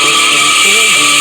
我想见你。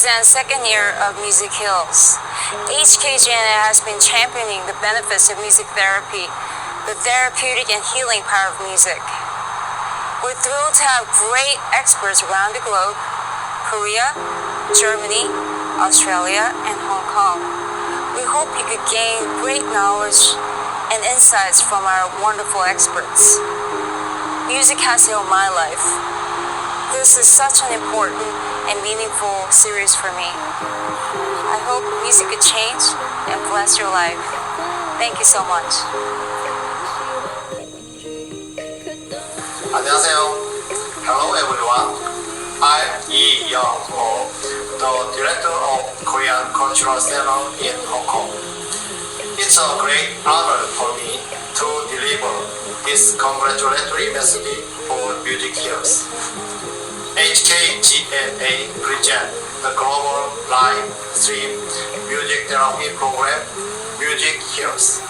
Zen's second year of Music Hills. HKJNA has been championing the benefits of music therapy, the therapeutic and healing power of music. We're thrilled to have great experts around the globe: Korea, Germany, Australia, and Hong Kong. We hope you could gain great knowledge and insights from our wonderful experts. Music has healed my life. This is such an important and meaningful series for me. I hope music could change and bless your life. Thank you so much. 안녕하세요. Hello everyone. I'm Yi Young-ho, the director of Korean Cultural Center in Hong Kong. It's a great honor for me to deliver this congratulatory message for Music Heals. HKGNA presents the global live stream music therapy program Music Heals,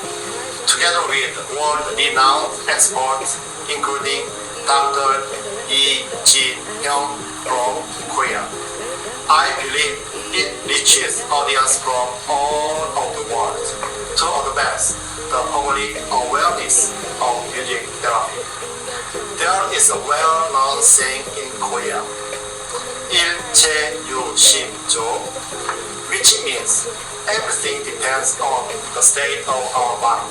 together with world-renowned experts including Dr. Lee Jin-hyung from Korea. I believe it reaches audience from all over the world to advance the public awareness of music therapy. There is a well-known saying in Korea, 일체유심조, which means everything depends on the state of our mind.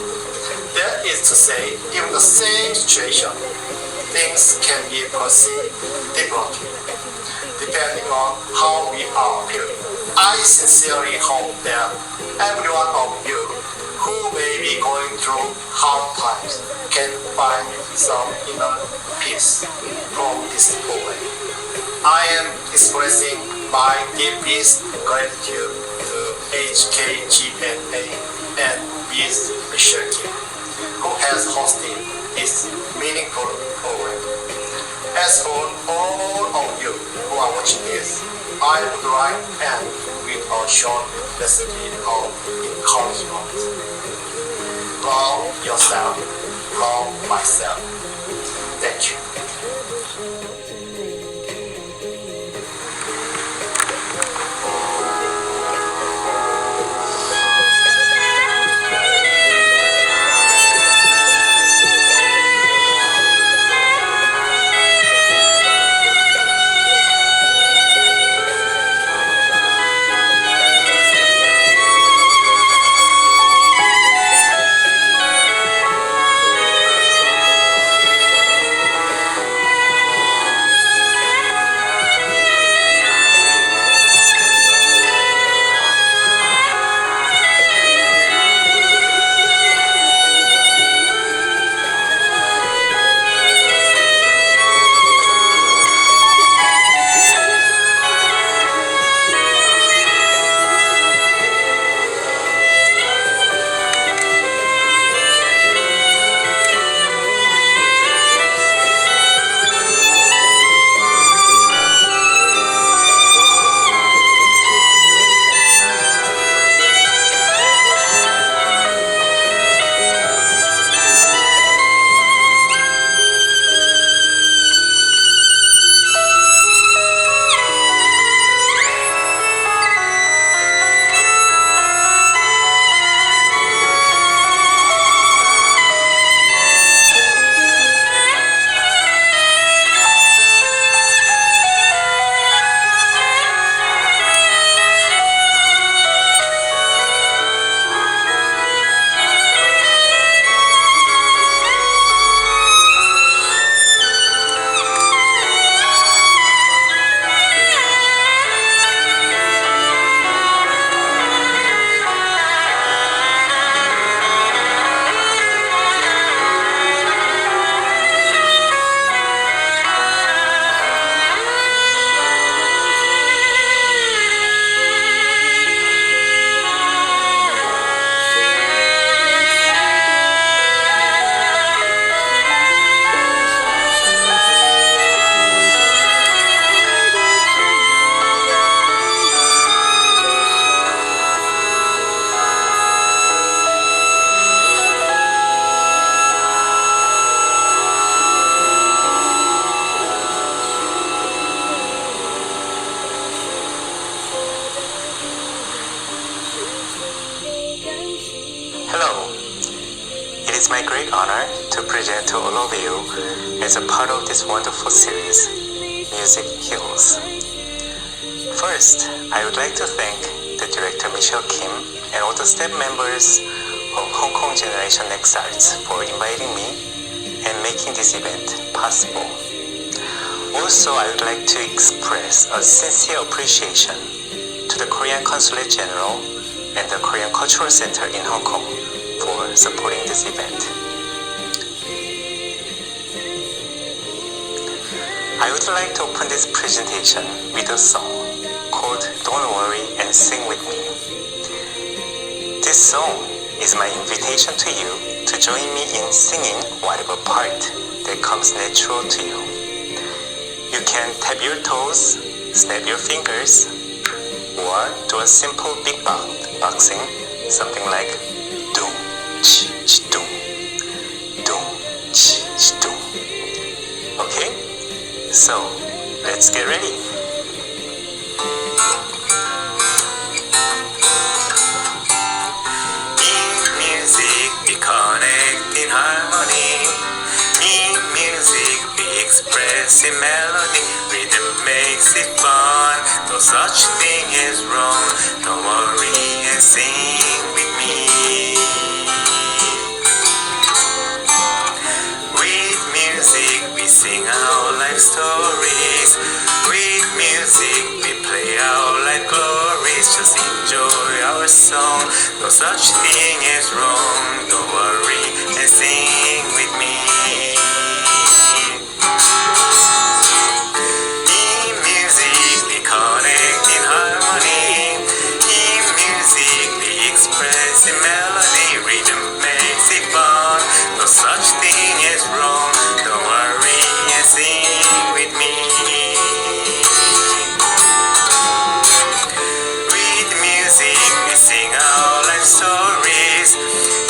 That is to say, in the same situation, things can be perceived differently, depending on how we are feeling. I sincerely hope that every one of you who may be going through hard times can find some inner peace from this program. I am expressing my deepest gratitude to HKGNA and Ms. Michelle Kim, who has hosted this meaningful program. As for all of you who are watching this, I would like to end with a short message of encouragement. Love yourself, love myself. Thank you. Hello! It is my great honor to present to all of you as a part of this wonderful series, Music Heals. First, I would like to thank the director Michelle Kim and all the staff members of Hong Kong Generation Next Arts for inviting me and making this event possible. Also, I would like to express a sincere appreciation to the Korean Consulate General and the Korean Cultural Center in Hong Kong for supporting this event. I would like to open this presentation with a song called Don't Worry and Sing With Me. This song is my invitation to you to join me in singing whatever part that comes natural to you. You can tap your toes, snap your fingers, or do a simple big boxing, something like doom, ch, doom, doom, ch, doom. Okay? So, let's get ready. Connect in harmony. In music we express in melody. Rhythm makes it fun. No such thing is wrong. Don't worry and sing with me. With music we sing our life stories. With music we play our life glories. Just enjoy our song. No such thing is wrong. Don't worry and sing with me. In music we connect in harmony. In music we express in melody. Rhythm makes it fun. No such thing is wrong. Don't worry and sing with me. With music we sing our life stories.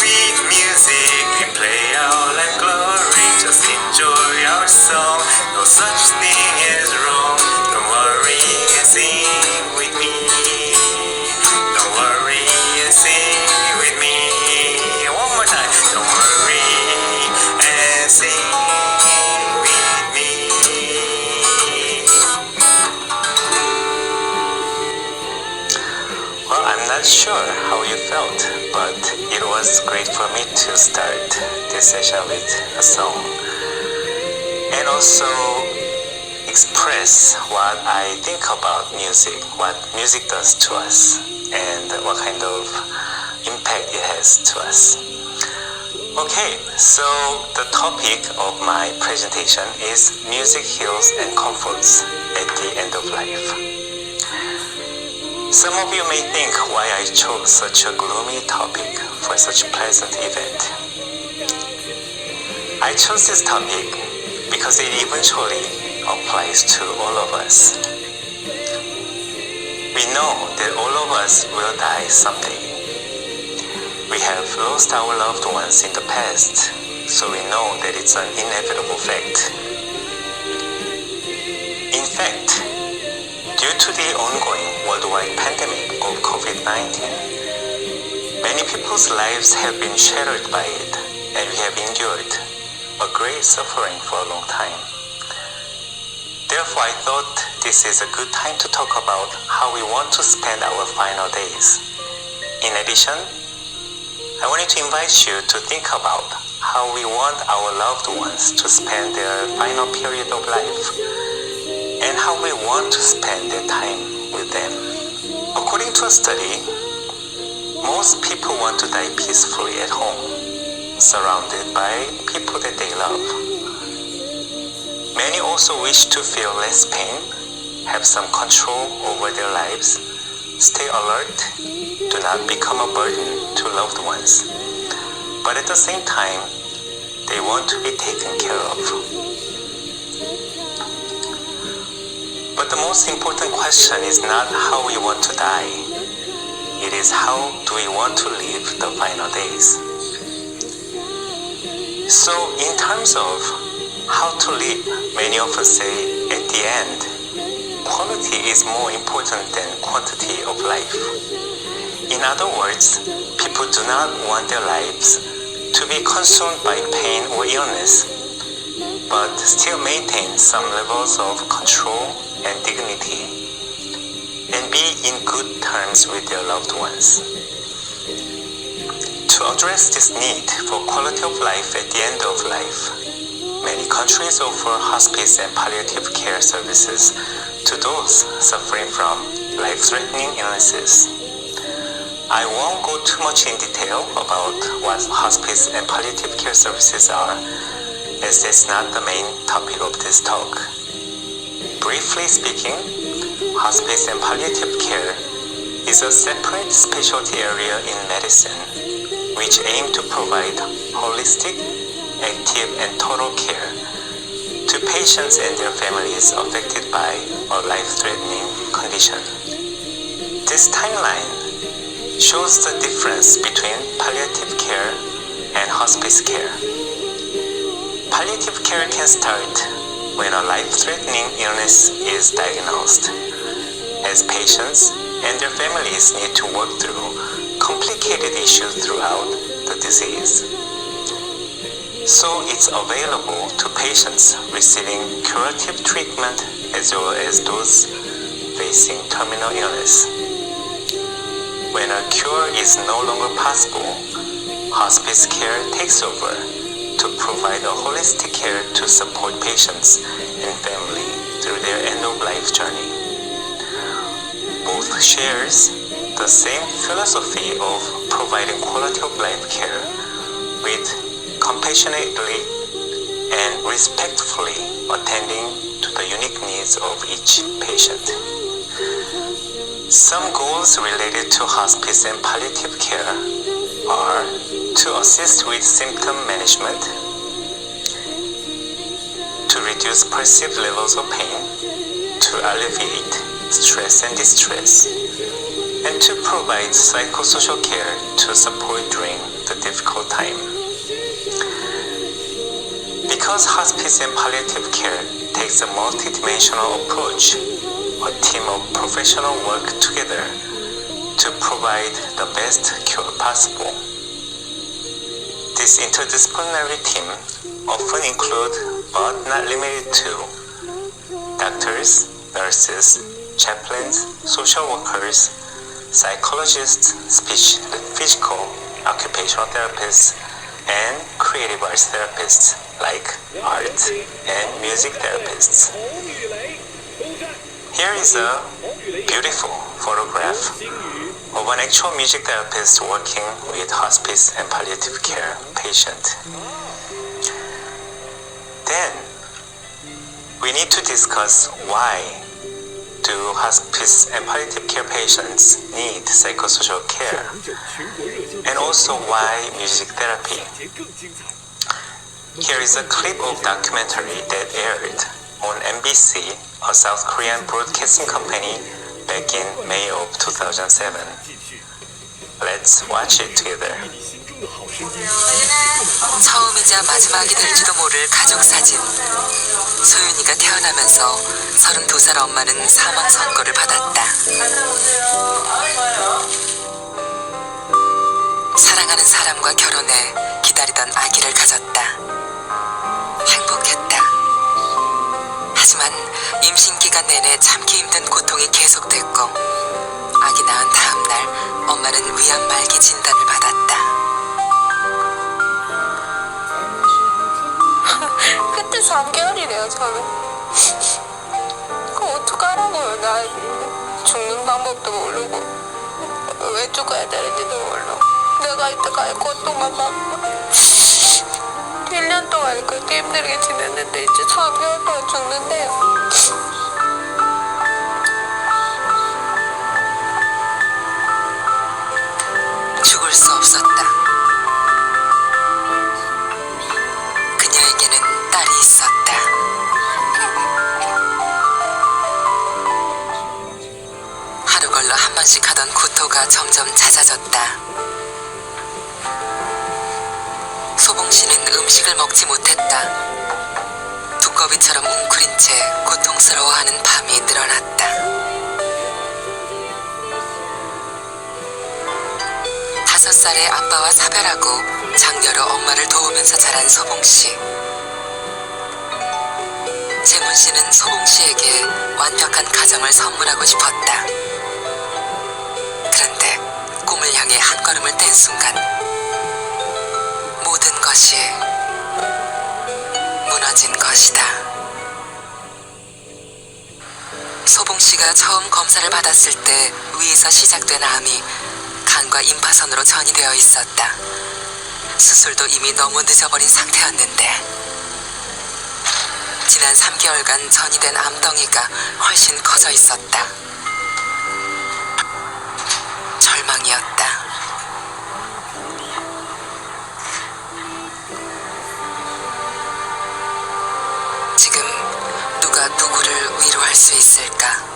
With music we play our life glory. Just enjoy our song. No such thing is wrong. Don't worry and sing with me. Don't worry and sing with me. One more time. Don't worry and sing with me. Well, I'm not sure how you felt, but it was great for me to start this session with a song and also express what I think about music, what music does to us, and what kind of impact it has to us. Okay, so the topic of my presentation is music heals and comforts at the end of life. Some of you may think why I chose such a gloomy topic for such a pleasant event. I chose this topic because it eventually applies to all of us. We know that all of us will die someday. We have lost our loved ones in the past, so we know that it's an inevitable fact. In fact, due to the ongoing worldwide pandemic of COVID-19, many people's lives have been shattered by it, and we have endured a great suffering for a long time. Therefore, I thought this is a good time to talk about how we want to spend our final days. In addition, I wanted to invite you to think about how we want our loved ones to spend their final period of life and how we want to spend their time with them. According to a study, most people want to die peacefully at home, surrounded by people that they love. Many also wish to feel less pain, have some control over their lives, stay alert, do not become a burden to loved ones. But at the same time, they want to be taken care of. But the most important question is not how we want to die. It is how do we want to live the final days. So in terms of how to live, many of us say at the end, quality is more important than quantity of life. In other words, people do not want their lives to be consumed by pain or illness, but still maintain some levels of control and dignity, and be in good terms with their loved ones. To address this need for quality of life at the end of life, many countries offer hospice and palliative care services to those suffering from life-threatening illnesses. I won't go too much in detail about what hospice and palliative care services are, as that's not the main topic of this talk. Briefly speaking, hospice and palliative care is a separate specialty area in medicine which aim to provide holistic, active, and total care to patients and their families affected by a life-threatening condition. This timeline shows the difference between palliative care and hospice care. Palliative care can start when a life-threatening illness is diagnosed, as patients and their families need to work through complicated issues throughout the disease. So it's available to patients receiving curative treatment as well as those facing terminal illness. When a cure is no longer possible, hospice care takes over to provide a holistic care to support patients and family through their end-of-life journey. Both shares the same philosophy of providing quality of life care with compassionately and respectfully attending to the unique needs of each patient. Some goals related to hospice and palliative care are to assist with symptom management, to reduce perceived levels of pain, to alleviate stress and distress, and to provide psychosocial care to support during the difficult time. Because hospice and palliative care takes a multidimensional approach, a team of professionals work together to provide the best cure possible. This interdisciplinary team often include, but not limited to, doctors, nurses, chaplains, social workers, psychologists, speech, physical, occupational therapists, and creative arts therapists like art and music therapists. Here is a beautiful photograph of an actual music therapist working with hospice and palliative care patient. Then, we need to discuss why do hospice and palliative care patients need psychosocial care, and also why music therapy. Here is a clip of documentary that aired on MBC, a South Korean broadcasting company, back in May of 2007. Let's watch it together. 처음이자 마지막이 될지도 모를 가족 사진. 소윤이가 태어나면서 32살 엄마는 사망 선고를 받았다. 사랑하는 사람과 결혼해 기다리던 아기를 가졌다. 행복했다. 하지만 임신 기간 내내 참기 힘든 고통이 계속됐고 아기 낳은 다음 날 엄마는 위암 말기 진단을 받았다. 그때 3개월이래요 저는. 그럼 어떡하라고요. 나 죽는 방법도 모르고 왜 죽어야 되는지도 몰라. 내가 이때까지 고통만 받고 1년 동안 그렇게 힘들게 지냈는데 이제 3개월 동안 죽는데요. 죽을 수 없었다. 그녀에게는 딸이 있었다. 하루 걸러 한 번씩 하던 구토가 점점 잦아졌다. 소봉 씨는 음식을 먹지 못했다. 두꺼비처럼 웅크린 채 고통스러워하는 밤이 늘어났다. 5살에 아빠와 사별하고 장녀로 엄마를 도우면서 자란 소봉 씨. 재문 씨는 소봉 씨에게 완벽한 가정을 선물하고 싶었다. 그런데 꿈을 향해 한 걸음을 뗀 순간 모든 것이 무너진 것이다. 소봉 씨가 처음 검사를 받았을 때 위에서 시작된 암이 간과 임파선으로 전이되어 있었다. 수술도 이미 너무 늦어버린 상태였는데 지난 3개월간 전이된 암덩이가 훨씬 커져 있었다. 절망이었다. 지금 누가 누구를 위로할 수 있을까?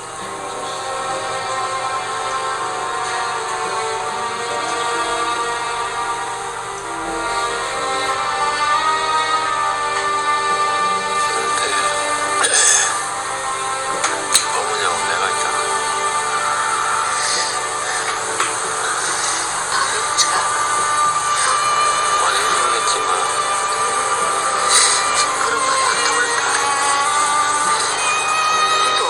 어머니하고 내가 있잖아. 많이 힘들겠지만 그런 말이 안 통할까? 또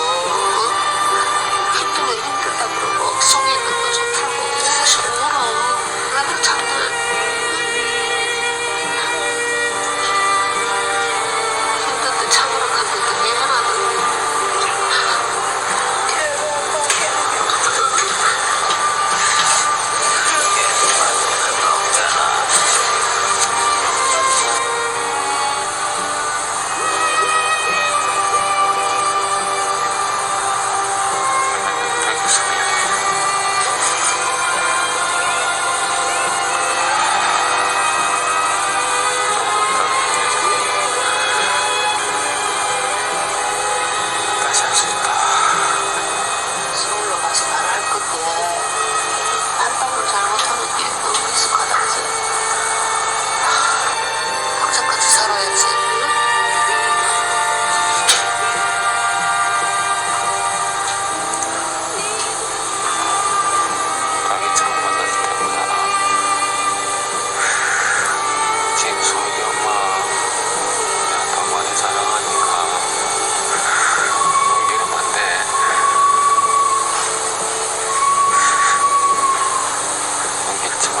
힘들면 힘들다 그러고 속에 있는 거 좀 풀고 다시 울어. 나는 정말 힘든데 참으러 갔는데 미안하다. 다시 할 수 있다. 서울로 가서 말을 할 건데 판단을 잘못하는 게 너무 익숙하다 그지? 박자까지 살아야지. 응? 자기 처음 만났을 때보다 지금 소희 엄마 내가 더 많이 사랑하니까 넘기면 안 돼. 넘기지 마.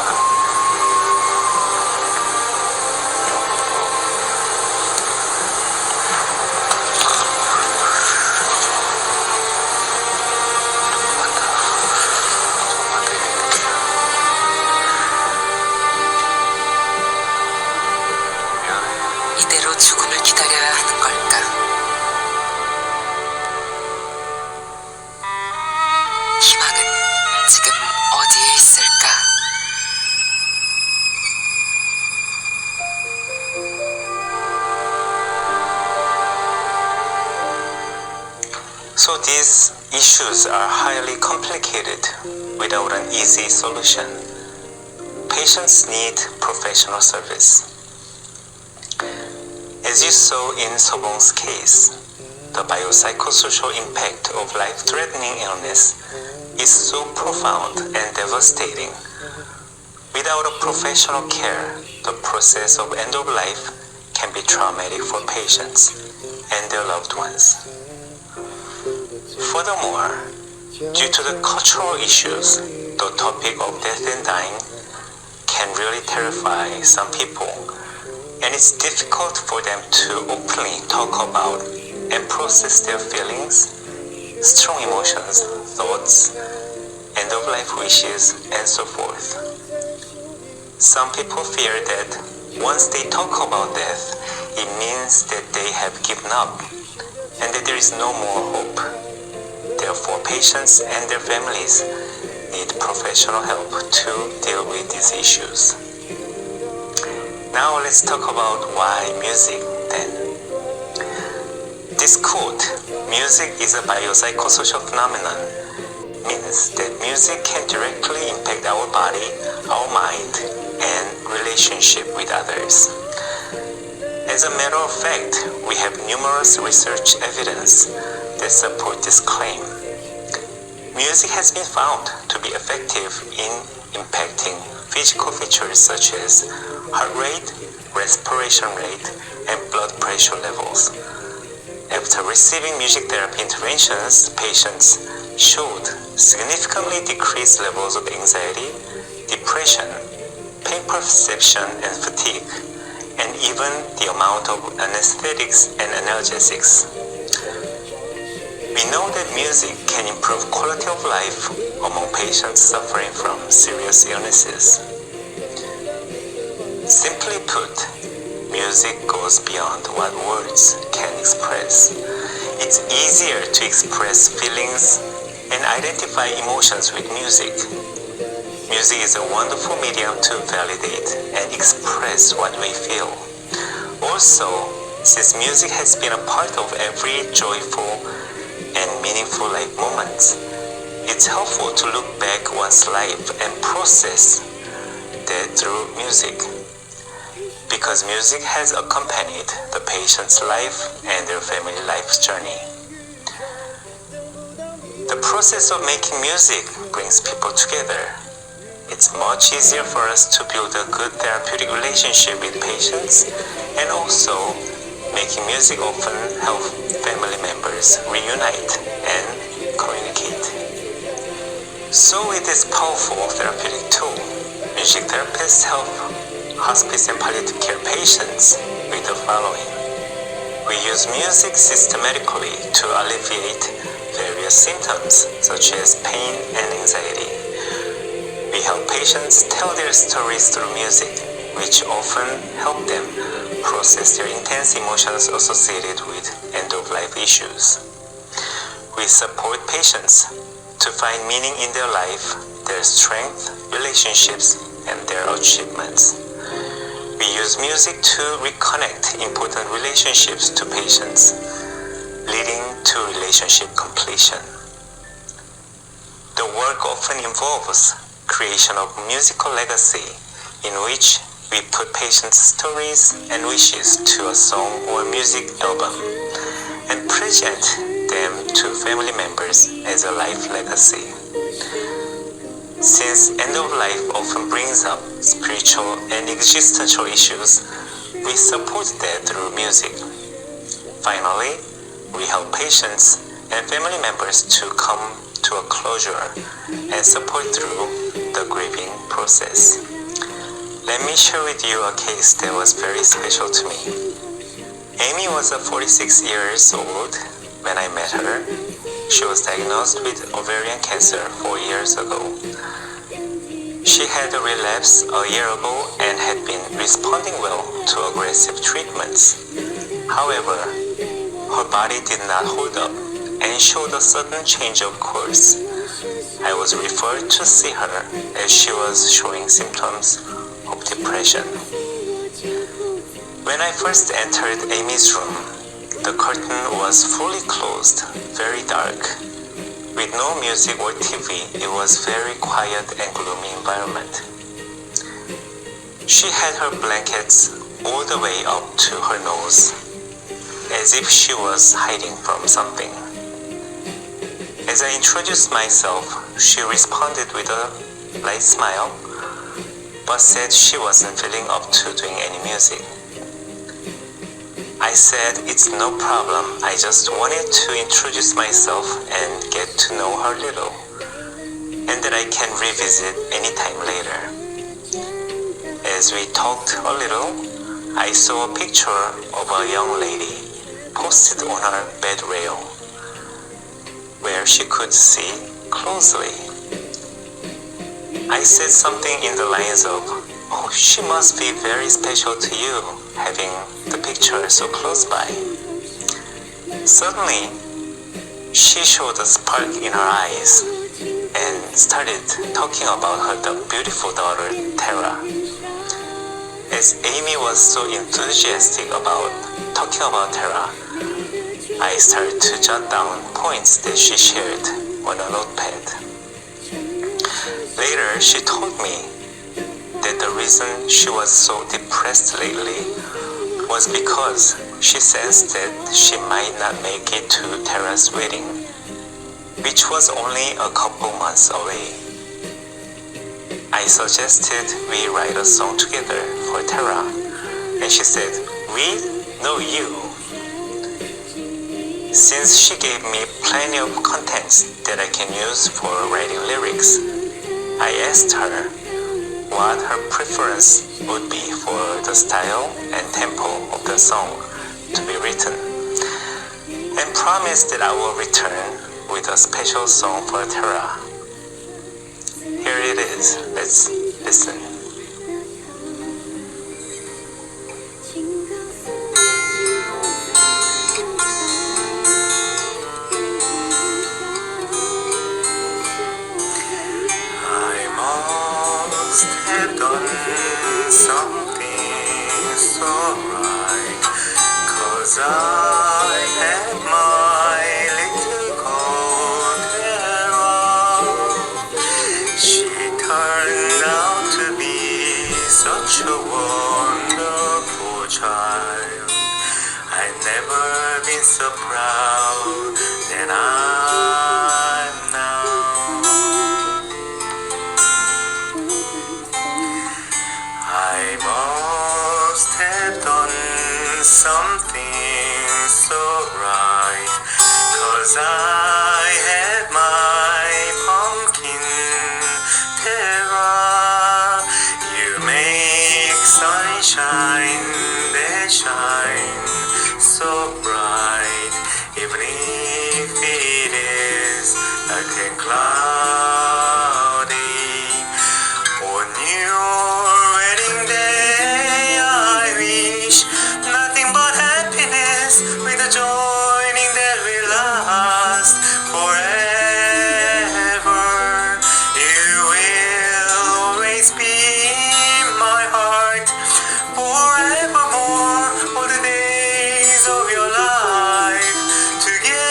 맞다. 엄마한테 얘기해. 미안해. 이대로 죽음을 기다려야 하는 걸까? 희망은 지금 어디에 있을까? So these issues are highly complicated without an easy solution. Patients need professional service. As you saw in Sobong's case, the biopsychosocial impact of life-threatening illness is so profound and devastating. Without a professional care, the process of end of life can be traumatic for patients and their loved ones. Furthermore, due to the cultural issues, the topic of death and dying can really terrify some people, and it's difficult for them to openly talk about and process their feelings, strong emotions, thoughts, end-of-life wishes, and so forth. Some people fear that once they talk about death, it means that they have given up and that there is no more hope. Therefore, patients and their families need professional help to deal with these issues. Now let's talk about why music then. This quote, "Music is a biopsychosocial phenomenon," means that music can directly impact our body, our mind, and relationship with others. As a matter of fact, we have numerous research evidence that support this claim. Music has been found to be effective in impacting physical features such as heart rate, respiration rate, and blood pressure levels. After receiving music therapy interventions, patients showed significantly decreased levels of anxiety, depression, pain perception and fatigue, and even the amount of anesthetics and analgesics. We know that music can improve quality of life among patients suffering from serious illnesses. Simply put, music goes beyond what words can express. It's easier to express feelings and identify emotions with music. Music is a wonderful medium to validate and express what we feel. Also, since music has been a part of every joyful and meaningful life moments, it's helpful to look back one's life and process that through music. Because music has accompanied the patient's life and their family life's journey. The process of making music brings people together. It's much easier for us to build a good therapeutic relationship with patients, and also making music often help family members reunite and communicate. So with this powerful therapeutic tool, music therapists help hospice and palliative care patients with the following. We use music systematically to alleviate various symptoms such as pain and anxiety. We help patients tell their stories through music, which often help them process their intense emotions associated with end-of-life issues. We support patients to find meaning in their life, their strength, relationships, and their achievements. We use music to reconnect important relationships to patients, leading to relationship completion. The work often involves creation of musical legacy, in which we put patients' stories and wishes to a song or music album and present them to family members as a life legacy. Since end of life often brings up spiritual and existential issues, we support that through music. Finally, we help patients and family members to come to a closure and support through the grieving process. Let me share with you a case that was very special to me. Amy was 46 years old when I met her. She was diagnosed with ovarian cancer 4 years ago. She had a relapse a year ago and had been responding well to aggressive treatments. However, her body did not hold up and showed a sudden change of course. I was referred to see her as she was showing symptoms of depression. When I first entered Amy's room, the curtain was fully closed, very dark. With no music or TV, it was very quiet and gloomy environment. She had her blankets all the way up to her nose, as if she was hiding from something. As I introduced myself, she responded with a light smile, but said she wasn't feeling up to doing any music. I said it's no problem, I just wanted to introduce myself and get to know her little, and that I can revisit anytime later. As we talked a little, I saw a picture of a young lady posted on her bed rail, where she could see closely. I said something in the lines of, "Oh, she must be very special to you, having the picture so close by." Suddenly, she showed a spark in her eyes and started talking about her beautiful daughter, Tara. As Amy was so enthusiastic about talking about Tara, I started to jot down points that she shared on a notepad. Later, she told me that the reason she was so depressed lately was because she sensed that she might not make it to Tara's wedding, which was only a couple months away. I suggested we write a song together for Tara, and she said, "We? No, you." Since she gave me plenty of contents that I can use for writing lyrics, I asked her what her preference would be for the style and tempo of the song to be written, and promised that I will return with a special song for Tara. Here it is. Let's listen. I must have done something so right, 'cause I had my little girl Tara. She turned out to be such a wonderful child. I've never been so proud than I'm now. I must have done something so right, 'cause I had my pumpkin Tara. You make sunshine that shine so bright, even if it is like a cloudy. On your wedding day, I wish nothing but happiness, with a joining that will last forever. You will always be in my heart forevermore, all the days of your life together.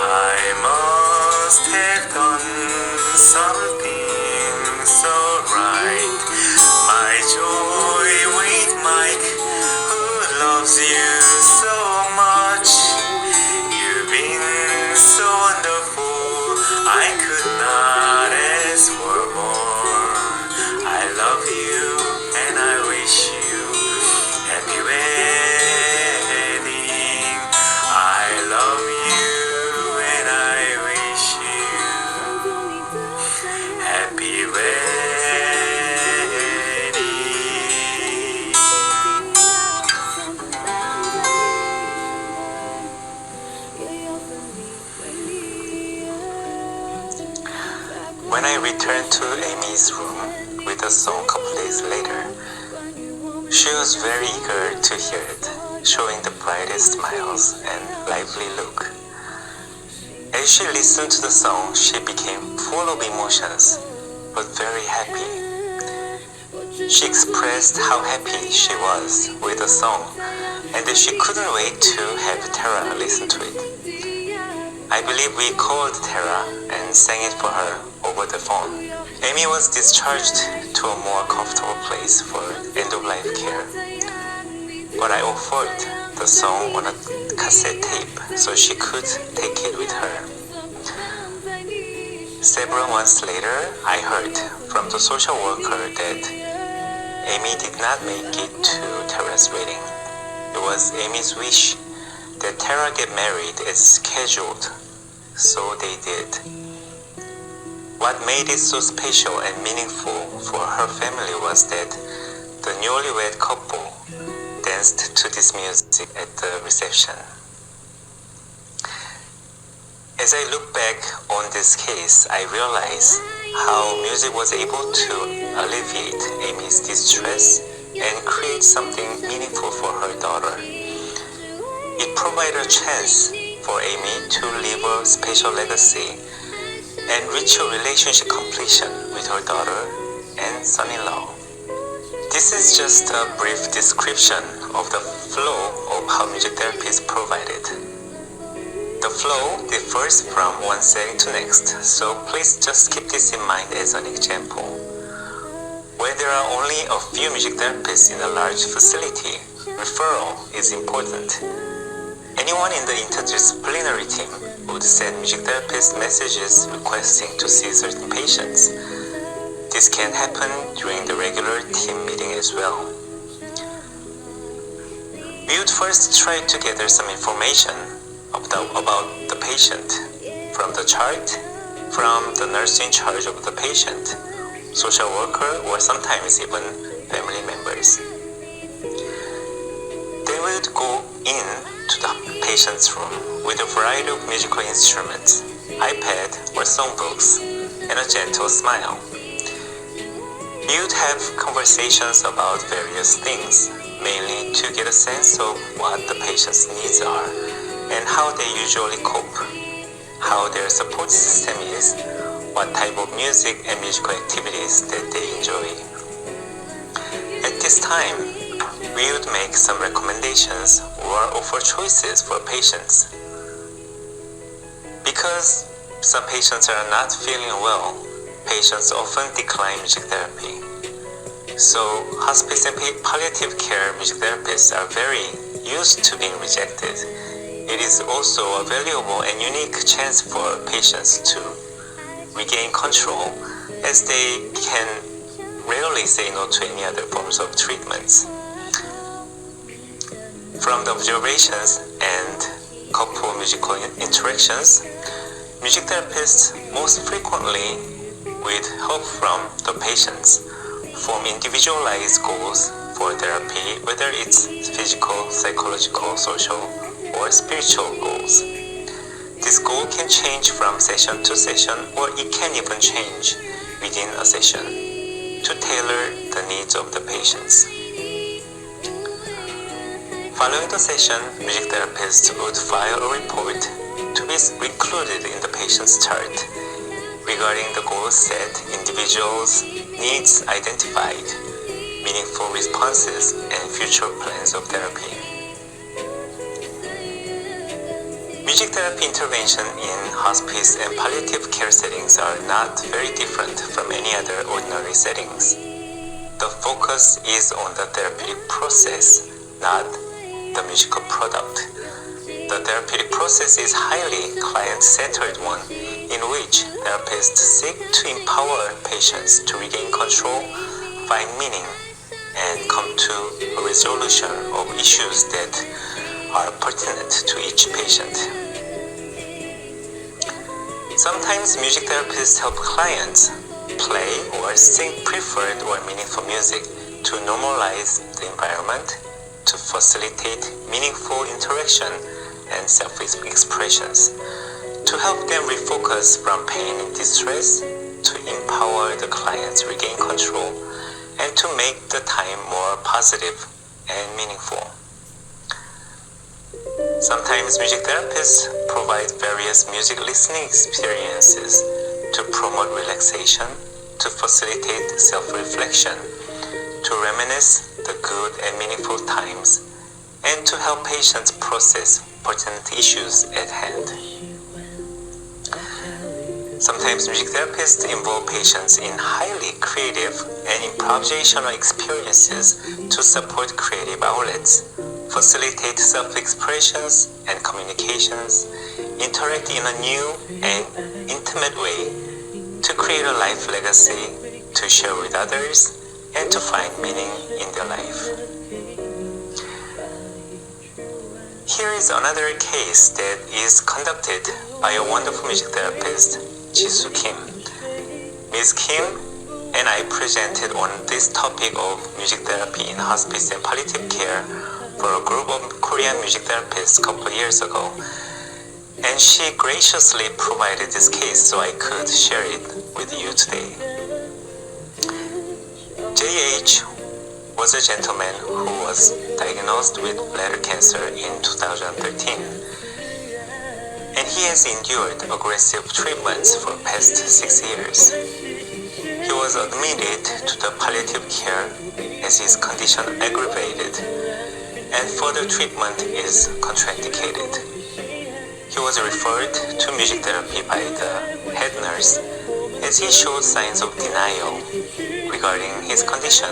I must have done something so right. My joy with Mike, who loves you so much. You've been so wonderful, I could not ask for more. I love you and I wish you happy wedding. I love you and I wish you happy wedding. When I returned to Amy's room with the song a couple days later, she was very eager to hear it, showing the brightest smiles and lively look. As she listened to the song, she became full of emotions, but very happy. She expressed how happy she was with the song, and that she couldn't wait to have Tara listen to it. I believe we called Tara and sang it for her over the phone. Amy was discharged to a more comfortable place for end-of-life care, but I offered the song on a cassette tape so she could take it with her. Several months later, I heard from the social worker that Amy did not make it to Tara's wedding. It was Amy's wish that Tara get married as scheduled, so they did. What made it so special and meaningful for her family was that the newlywed couple danced to this music at the reception. As I look back on this case, I realize how music was able to alleviate Amy's distress and create something meaningful for her daughter. It provided a chance for Amy to leave a special legacy and reach a relationship completion with her daughter and son-in-law. This is just a brief description of the flow of how music therapy is provided. The flow differs from one setting to next, so please just keep this in mind as an example. When there are only a few music therapists in a large facility, referral is important. Anyone in the interdisciplinary team would send music therapist messages requesting to see certain patients. This can happen during the regular team meeting as well. We would first try to gather some information about the patient from the chart, from the nurse in charge of the patient, social worker, or sometimes even family members. Then we would go in to the patient's room with a variety of musical instruments, iPad or songbooks, and a gentle smile. We would have conversations about various things, mainly to get a sense of what the patient's needs are and how they usually cope, how their support system is, what type of music and musical activities that they enjoy. At this time, we would make some recommendations or offer choices for patients. Because some patients are not feeling well, patients often decline music therapy. So, hospice and palliative care music therapists are very used to being rejected. It is also a valuable and unique chance for patients to regain control, as they can rarely say no to any other forms of treatments. From the observations and couple musical interactions, music therapists most frequently, with help from the patients, form individualized goals for therapy, whether it's physical, psychological, social, or spiritual goals. This goal can change from session to session, or it can even change within a session to tailor the needs of the patients. Following the session, music therapists would file a report to be included in the patient's chart regarding the goals set, individuals' needs identified, meaningful responses, and future plans of therapy. Music therapy intervention in hospice and palliative care settings are not very different from any other ordinary settings. The focus is on the therapeutic process, not the musical product. The therapeutic process is highly client-centered one, in which therapists seek to empower patients to regain control, find meaning, and come to a resolution of issues that are pertinent to each patient. Sometimes music therapists help clients play or sing preferred or meaningful music to normalize the environment, to facilitate meaningful interaction and self-expressions, to help them refocus from pain and distress, to empower the clients regain control, and to make the time more positive and meaningful. Sometimes music therapists provide various music listening experiences to promote relaxation, to facilitate self-reflection, to reminisce the good and meaningful times, and to help patients process pertinent issues at hand. Sometimes music therapists involve patients in highly creative and improvisational experiences to support creative outlets, facilitate self-expressions and communications, interact in a new and intimate way, to create a life legacy, to share with others, and to find meaning in their life. Here is another case that is conducted by a wonderful music therapist, Jisoo Kim. Ms. Kim and I presented on this topic of music therapy in hospice and palliative care for a group of Korean music therapists a couple of years ago, and she graciously provided this case so I could share it with you today. JH was a gentleman who was diagnosed with bladder cancer in 2013, and he has endured aggressive treatments for past 6 years. He was admitted to the palliative care as his condition aggravated, and further treatment is contraindicated. He was referred to music therapy by the head nurse as he showed signs of denial regarding his condition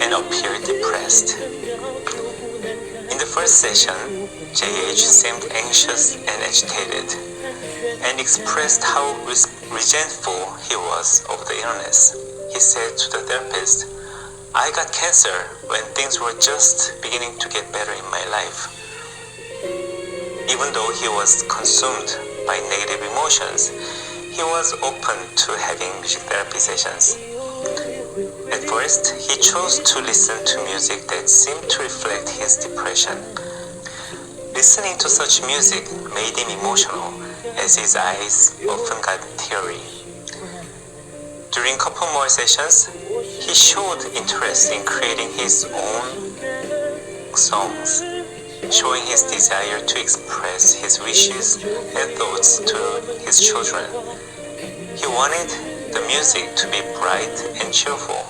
and appeared depressed. first session, JH seemed anxious and agitated, and expressed how resentful he was of the illness. He said to the therapist, "I got cancer when things were just beginning to get better in my life." Even though he was consumed by negative emotions, he was open to having music therapy sessions. At first, he chose to listen to music that seemed to reflect his depression. Listening to such music made him emotional, as his eyes often got teary. During a couple more sessions, he showed interest in creating his own songs, showing his desire to express his wishes and thoughts to his children. He wanted the music to be bright and cheerful.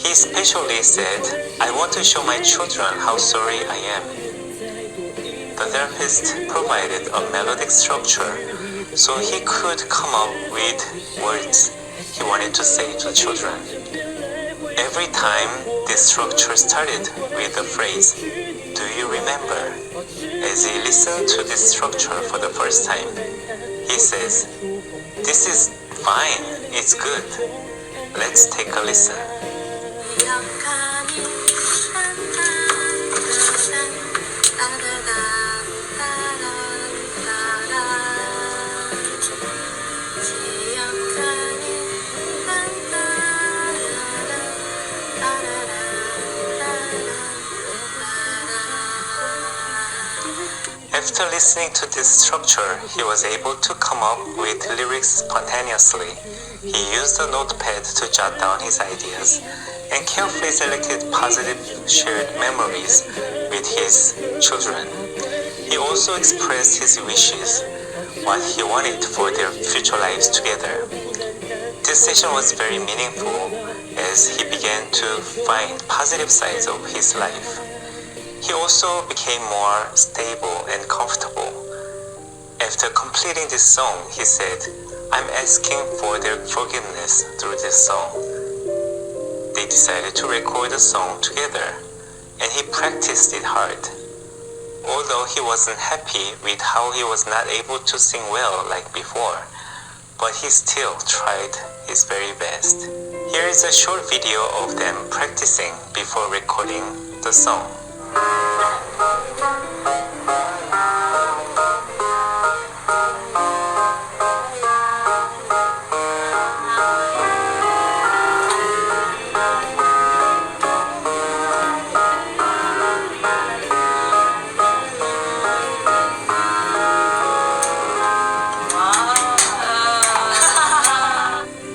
He especially said, "I want to show my children how sorry I am." The therapist provided a melodic structure so he could come up with words he wanted to say to the children. Every time this structure started with the phrase, "Do you remember?" As he listened to this structure for the first time, he says, "This is fine, it's good. Let's take a listen." After listening to this structure, he was able to come up with lyrics spontaneously. He used a notepad to jot down his ideas and carefully selected positive shared memories with his children. He also expressed his wishes, what he wanted for their future lives together. This session was very meaningful as he began to find positive sides of his life. He also became more stable and comfortable. After completing this song, he said, "I'm asking for their forgiveness through this song." They decided to record the song together, and he practiced it hard. Although he wasn't happy with how he was not able to sing well like before, but he still tried his very best. Here is a short video of them practicing before recording the song.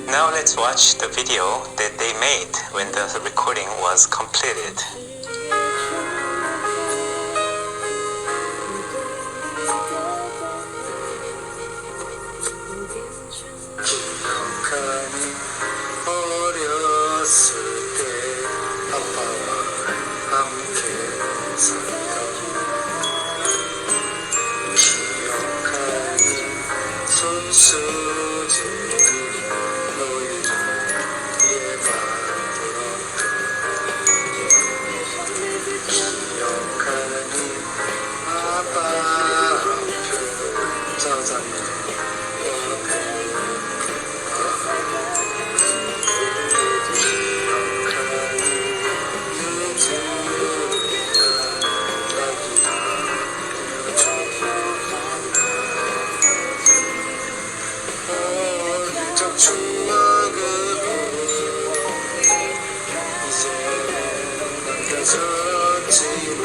Now let's watch the video that they made when the recording was completed. 어렸을 때 아빠와 함께 살던 기억하니 손수지는 너희를 예만들었던 기억하니 아빠 앞에 짜장면 옆에 추억으로 이제 남겨졌지만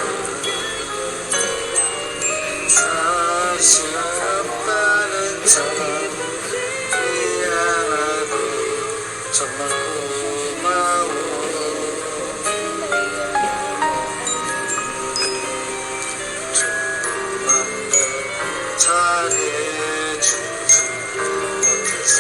사실 아빠는 참 미안하고 정말 고마워. 정말 널 잘해주지 못해서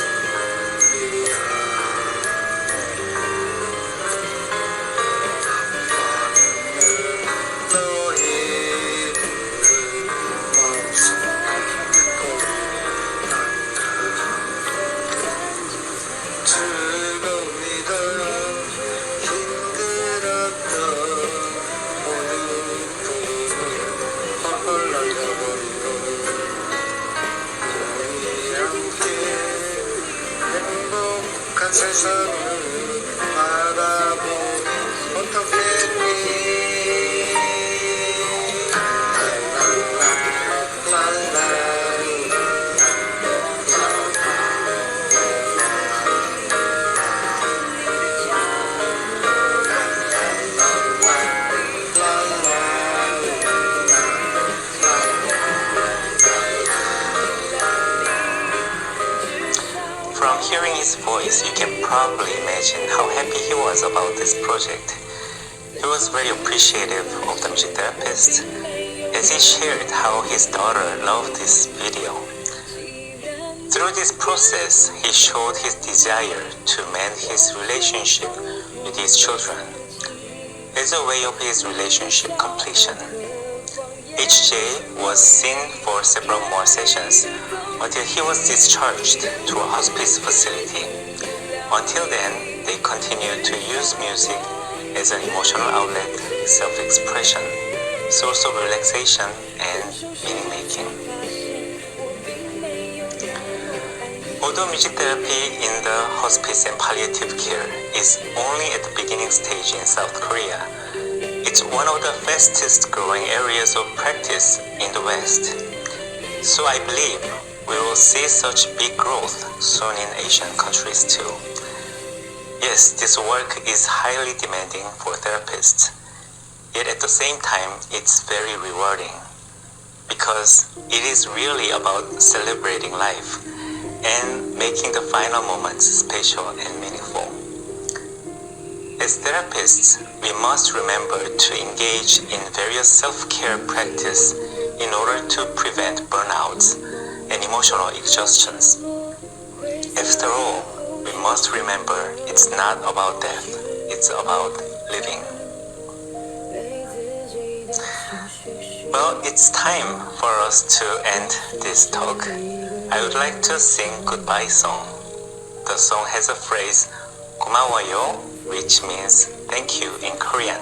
즐거움이든 힘들었던 모든 난 세상을 바라보니 어떻겠니 From hearing his voice, you can probably imagine how happy he was about this project. He was very appreciative of the music therapist as he shared how his daughter loved this video. Through this process, he showed his desire to mend his relationship with his children as a way of his relationship completion. HJ was seen for several more sessions until he was discharged to a hospice facility. Until then, they continued to use music as an emotional outlet, self-expression, source of relaxation, and meaning-making. Although music therapy in the hospice and palliative care is only at the beginning stage in South Korea, it's one of the fastest growing areas of practice in the West. So I believe we will see such big growth soon in Asian countries too. Yes, this work is highly demanding for therapists, yet at the same time it's very rewarding because it is really about celebrating life and making the final moments special and meaningful. As therapists, we must remember to engage in various self-care practice in order to prevent burnouts and emotional exhaustions. After all, we must remember it's not about death, it's about living. Well, it's time for us to end this talk. I would like to sing goodbye song. The song has a phrase 고마워요, which means thank you in Korean.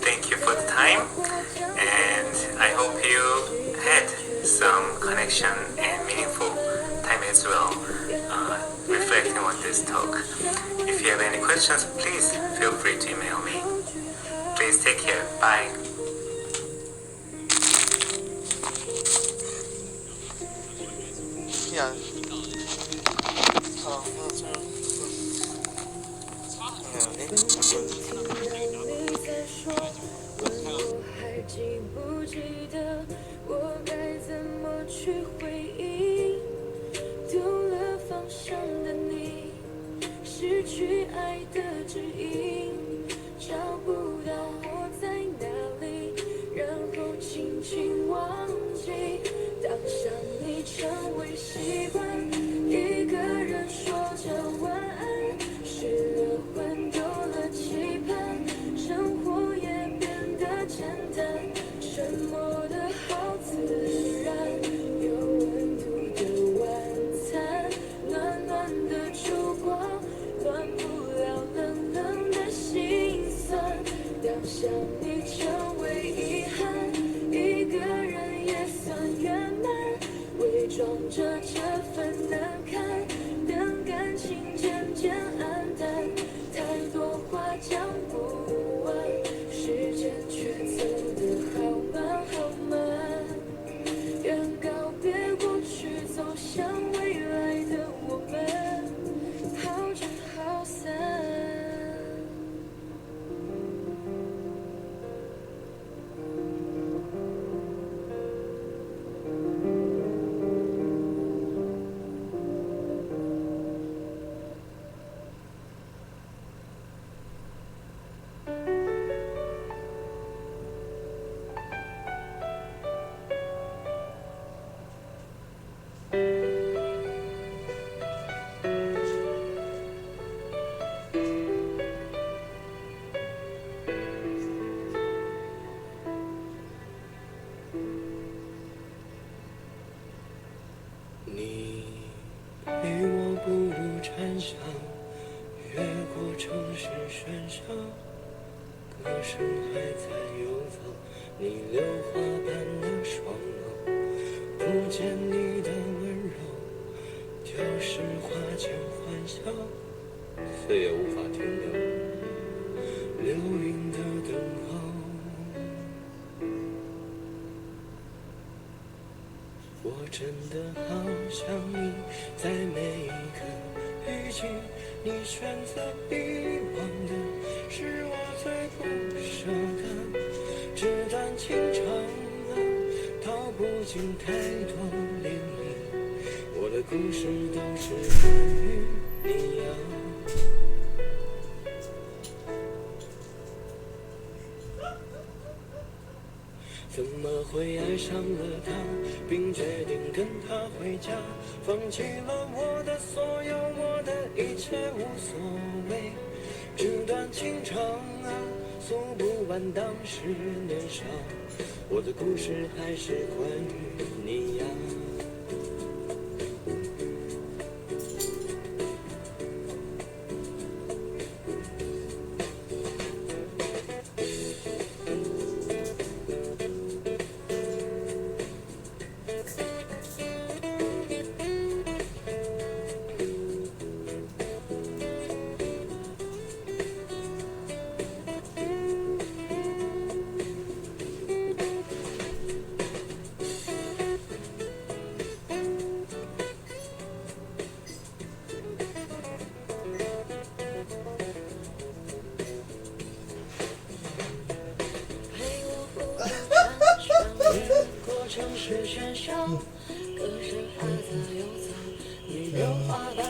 Thank you for the time, and I hope you had some connection and meaningful time as well, reflecting on this talk. If you have any questions, please feel free to email me. Please take care. Bye. 야,记不记得我该怎么去回应？丢了方向的你，失去爱的指引，找不到我在哪里，然后轻轻忘记。当想你成为习惯，一个人说着晚安，失了魂，丢了期盼，生活也变得简单，沉默的好自然，有温度的晚餐，暖暖的烛光，暖不了冷冷的心酸。当想你成为遗憾，一个人也算圆满，伪装着这份难堪，等感情渐渐暗淡，太多话讲不完，时间却走得好慢好慢，愿告别过去，走向未来的我们，好聚好散。蝉响，越过城市喧嚣，歌声还在游走，你榴花般的双眸，不见你的温柔，丢失花间欢笑，岁月无法停留，流云的等候。我真的好想你，在每一刻遇见你，选择遗忘的是我最不舍的。这段情长啊，道不尽太多涟漪，我的故事都是关于你呀。怎么会爱上了他，并决定跟他回家，放弃了我的所有，我的一切无所谓。这段情长啊，诉不完当时年少，我的故事还是关于你呀。城市喧嚣，歌声还在游走，你榴花般